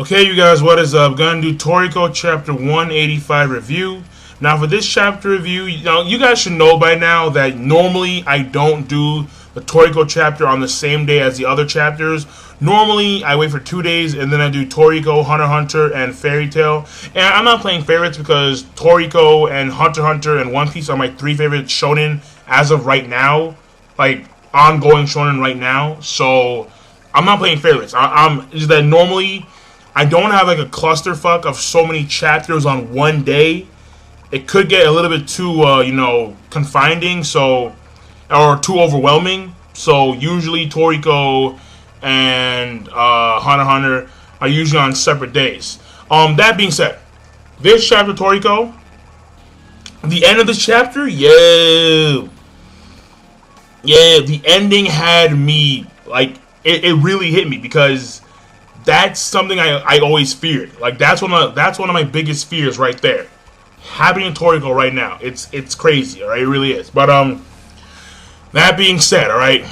Okay, you guys, what is up? Gonna do Toriko chapter 185 review. Now, for this chapter review, you guys should know by now that normally I don't do the Toriko chapter on the same day as the other chapters. Normally, I wait for 2 days and then I do Toriko, Hunter x Hunter, and Fairy Tail. And I'm not playing favorites because Toriko and Hunter x Hunter and One Piece are my 3 favorite shonen as of right now, like ongoing shonen right now. So I'm not playing favorites. I'm just that normally I don't have like a clusterfuck of so many chapters on one day. It could get a little bit too, confining, or too overwhelming. So usually Toriko and Hunter x Hunter are usually on separate days. That being said, this chapter Toriko, the end of this chapter, the ending had me like it really hit me because that's something I always feared. Like that's one of my biggest fears right there. Happening to Toriko right now. It's crazy, alright? It really is. But that being said, alright.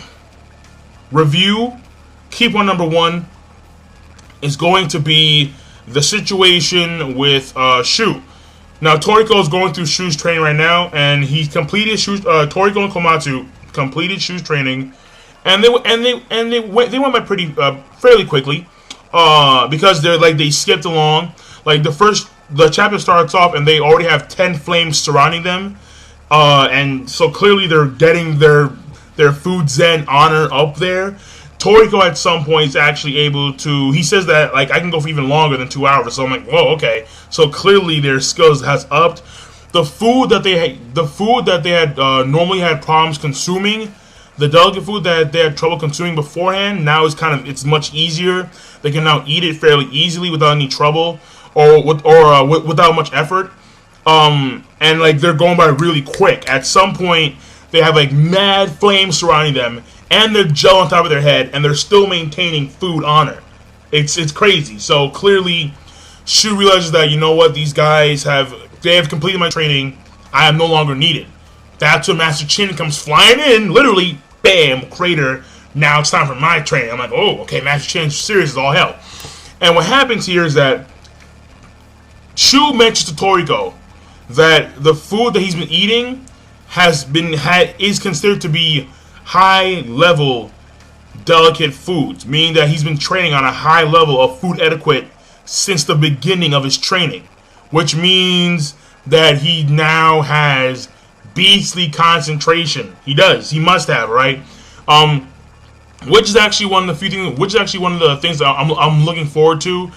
Review, key point number 1 is going to be the situation with Shu. Now Toriko is going through Shu's training right now, and he completed Toriko and Komatsu completed Shu's training, and they went by pretty fairly quickly. Because they skipped along. Like the chapter starts off and they already have 10 flames surrounding them, and so clearly they're getting their food zen honor up there. Toriko at some point is actually able to. He says that like I can go for even longer than 2 hours. So I'm like, whoa, okay. So clearly their skills has upped. The food that they had normally had problems consuming. The delicate food that they had trouble consuming beforehand now is it's much easier. They can now eat it fairly easily without any trouble or without much effort. And like they're going by really quick. At some point, they have like mad flames surrounding them, and they're gel on top of their head, and they're still maintaining food honor. It's crazy. So clearly, Shu realizes that these guys have completed my training. I am no longer needed. That's when Master Chin comes flying in, literally, bam, crater. Now it's time for my training. I'm like, oh, okay, Master Chin's serious as all hell. And what happens here is that Shu mentions to Toriko that the food that he's been eating is considered to be high-level delicate foods, meaning that he's been training on a high level of food etiquette since the beginning of his training, which means that he now has beastly concentration. He does. He must have, right? Which is actually one of the things that I'm looking forward to.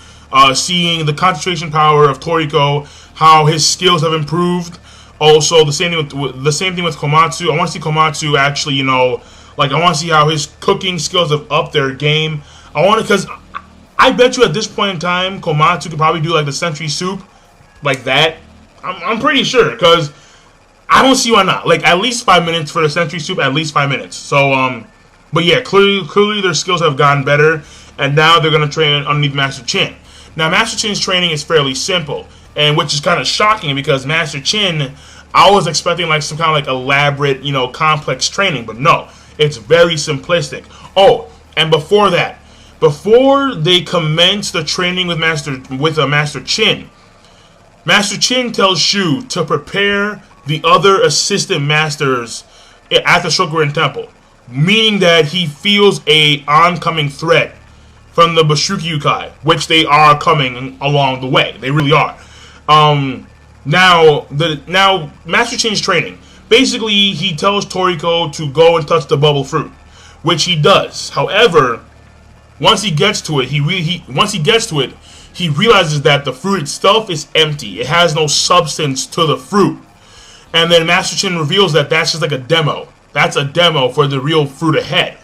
Seeing the concentration power of Toriko, how his skills have improved. Also, the same thing with Komatsu. I want to see Komatsu actually, I want to see how his cooking skills have upped their game. Because I bet you at this point in time, Komatsu could probably do like the century soup, like that. I'm pretty sure, because I don't see why not. Like, at least 5 minutes for the century soup, at least 5 minutes. So, but yeah, clearly their skills have gotten better, and now they're going to train underneath Master Chin. Now, Master Chin's training is fairly simple, and which is kind of shocking, because Master Chin, I was expecting like some kind of like elaborate, complex training, but no, it's very simplistic. Oh, and before that, before they commence the training with Master Chin, Master Chin tells Shu to prepare the other assistant masters at the Shokurin Temple, meaning that he feels a oncoming threat from the Bushuki Yukai, which they are coming along the way. They really are. Now Master Chin's training. Basically, he tells Toriko to go and touch the bubble fruit, which he does. However, once he gets to it, he realizes that the fruit itself is empty. It has no substance to the fruit. And then Master Chin reveals that that's just like a demo. That's a demo for the real fruit ahead.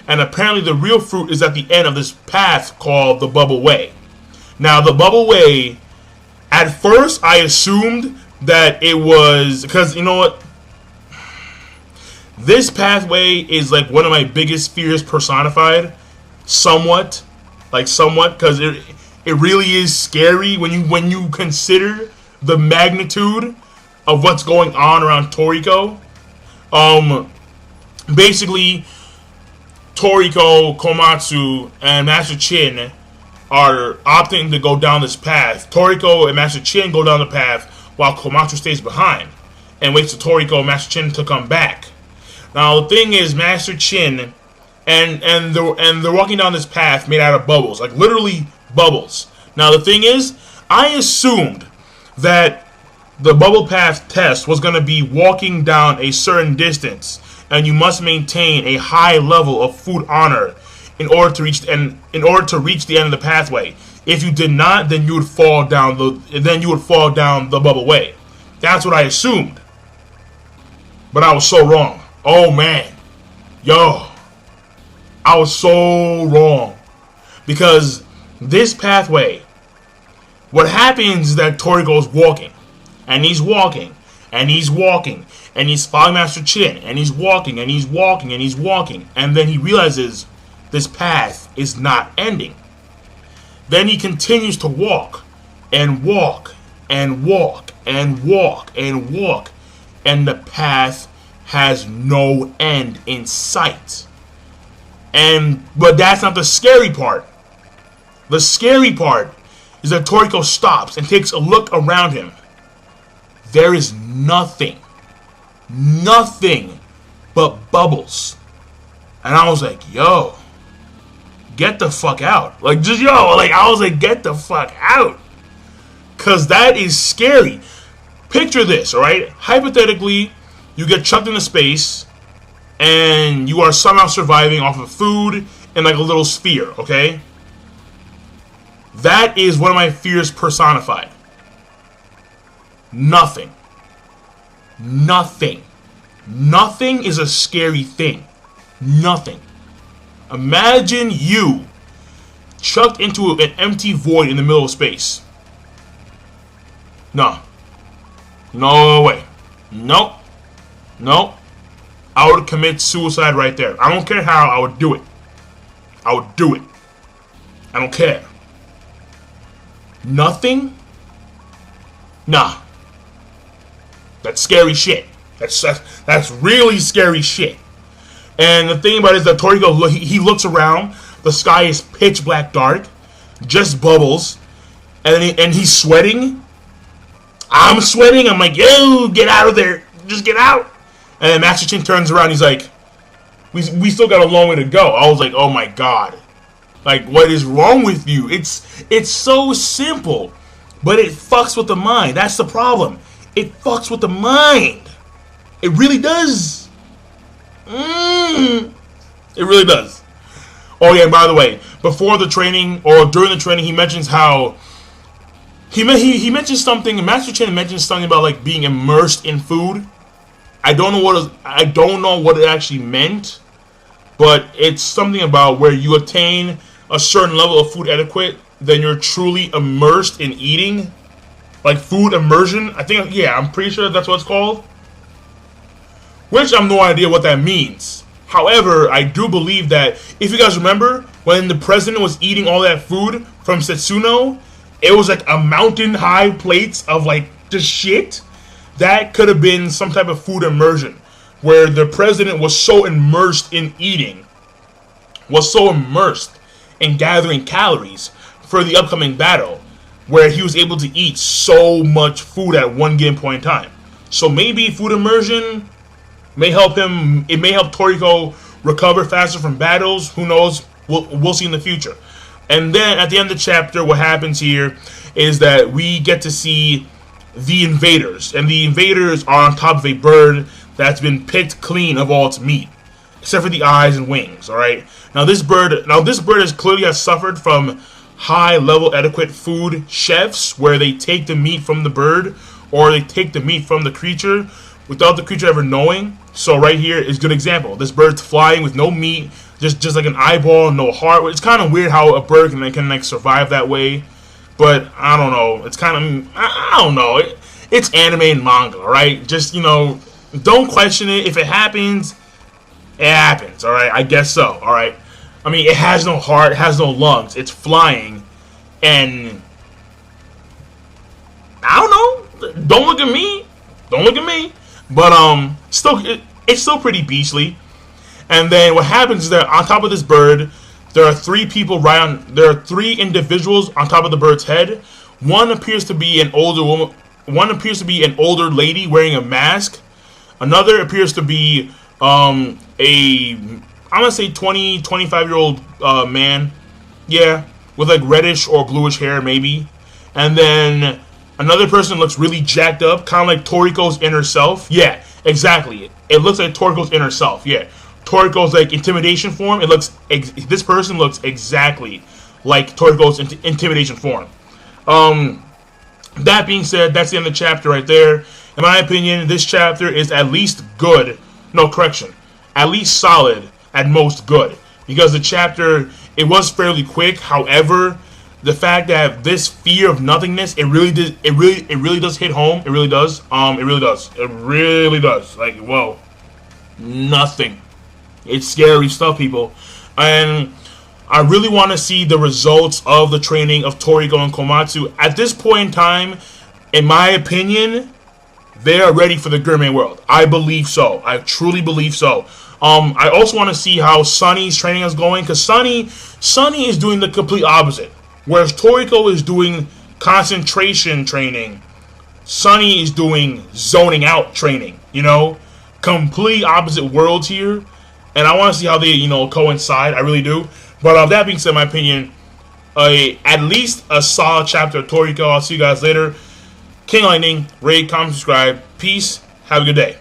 And apparently the real fruit is at the end of this path called the Bubble Way. Now, the Bubble Way, at first I assumed that it was, because you know what? This pathway is like one of my biggest fears personified. Somewhat, because it really is scary when you consider the magnitude of what's going on around Toriko. Basically, Toriko, Komatsu, and Master Chin are opting to go down this path. Toriko and Master Chin go down the path while Komatsu stays behind and waits for Toriko and Master Chin to come back. Now the thing is, Master Chin and they're walking down this path made out of bubbles, like literally bubbles. Now the thing is, I assumed that the bubble path test was going to be walking down a certain distance, and you must maintain a high level of food honor in order to reach the end of the pathway. If you did not, then you would fall down the bubble way. That's what I assumed. But I was so wrong. Oh man. Yo. I was so wrong. Because this pathway, what happens is that Toriko is walking. And he's walking. And he's walking. And he's following Master Chin. And he's walking. And he's walking. And he's walking. And then he realizes this path is not ending. Then he continues to walk. And walk. And walk. And walk. And walk. And the path has no end in sight. But that's not the scary part. The scary part is that Toriko stops and takes a look around him. There is nothing but bubbles. And I was like, yo, get the fuck out. Like, just, yo, like, I was like, get the fuck out. Because that is scary. Picture this, alright? Hypothetically, you get chucked into space, and you are somehow surviving off of food in like a little sphere, okay? That is one of my fears personified. Nothing. Nothing. Nothing is a scary thing. Nothing. Imagine you chucked into an empty void in the middle of space. No. No way. Nope. Nope. I would commit suicide right there. I don't care how, I would do it. I would do it. I don't care. Nothing? Nah. That's scary shit. That's really scary shit. And the thing about it is that Toriko, he looks around. The sky is pitch black dark. Just bubbles. And he's sweating. I'm sweating. I'm like, yo, get out of there. Just get out. And then Master Chin turns around. He's like, we still got a long way to go. I was like, oh my god. Like, what is wrong with you? It's so simple. But it fucks with the mind. That's the problem. It fucks with the mind. It really does. It really does. Oh yeah, and by the way, before the training, or during the training, he mentions how he mentions something. Master Chin mentions something about like being immersed in food. I don't know what it actually meant, but it's something about where you attain a certain level of food etiquette, then you're truly immersed in eating, like food immersion. I think, yeah, I'm pretty sure that's what it's called. Which I have no idea what that means. However, I do believe that, if you guys remember, when the president was eating all that food from Setsuno, it was like a mountain high plates of like just shit. That could have been some type of food immersion, where the president was so immersed in eating, was so immersed in gathering calories for the upcoming battle, where he was able to eat so much food at one given point in time. So maybe food immersion may help him. It may help Toriko recover faster from battles. Who knows? We'll see in the future. And then at the end of the chapter, what happens here is that we get to see the invaders, and the invaders are on top of a bird that's been picked clean of all its meat, except for the eyes and wings. All right. Now this bird has clearly suffered from high-level etiquette food chefs, where they take the meat from the bird, or they take the meat from the creature without the creature ever knowing. So right here is a good example. This bird's flying with no meat, just like an eyeball, no heart. It's kind of weird how a bird can like survive that way. But I don't know. It's kind of, I don't know. It's anime and manga, right? Just, you know, don't question it. If it happens, it happens, all right? I guess so, all right? I mean, it has no heart, it has no lungs. It's flying, and I don't know. Don't look at me. Don't look at me. But it's still pretty beastly. And then what happens is that on top of this bird, There are three people right on. There are three individuals on top of the bird's head. One appears to be an older woman. One appears to be an older lady wearing a mask. Another appears to be I'm gonna say 20, 25-year-old man. Yeah, with like reddish or bluish hair maybe. And then another person looks really jacked up, kind of like Toriko's inner self. Yeah, exactly. It looks like Toriko's inner self. Yeah. Toriko's like intimidation form. This person looks exactly like Toriko's intimidation form. That being said, that's the end of the chapter right there. In my opinion, this chapter is at least good. No, correction. At least solid, at most good. Because the chapter, it was fairly quick. However, the fact that this fear of nothingness, it really does hit home. It really does. It really does. It really does. Like, whoa. Nothing. It's scary stuff, people. And I really want to see the results of the training of Toriko and Komatsu. At this point in time, in my opinion, they are ready for the Gourmet World. I believe so. I truly believe so. I also want to see how Sunny's training is going, because Sunny is doing the complete opposite. Whereas Toriko is doing concentration training, Sunny is doing zoning out training. You know, complete opposite worlds here. And I want to see how they, coincide. I really do. But that being said, in my opinion, at least a solid chapter of Toriko. I'll see you guys later. King Lightning, rate, comment, subscribe. Peace. Have a good day.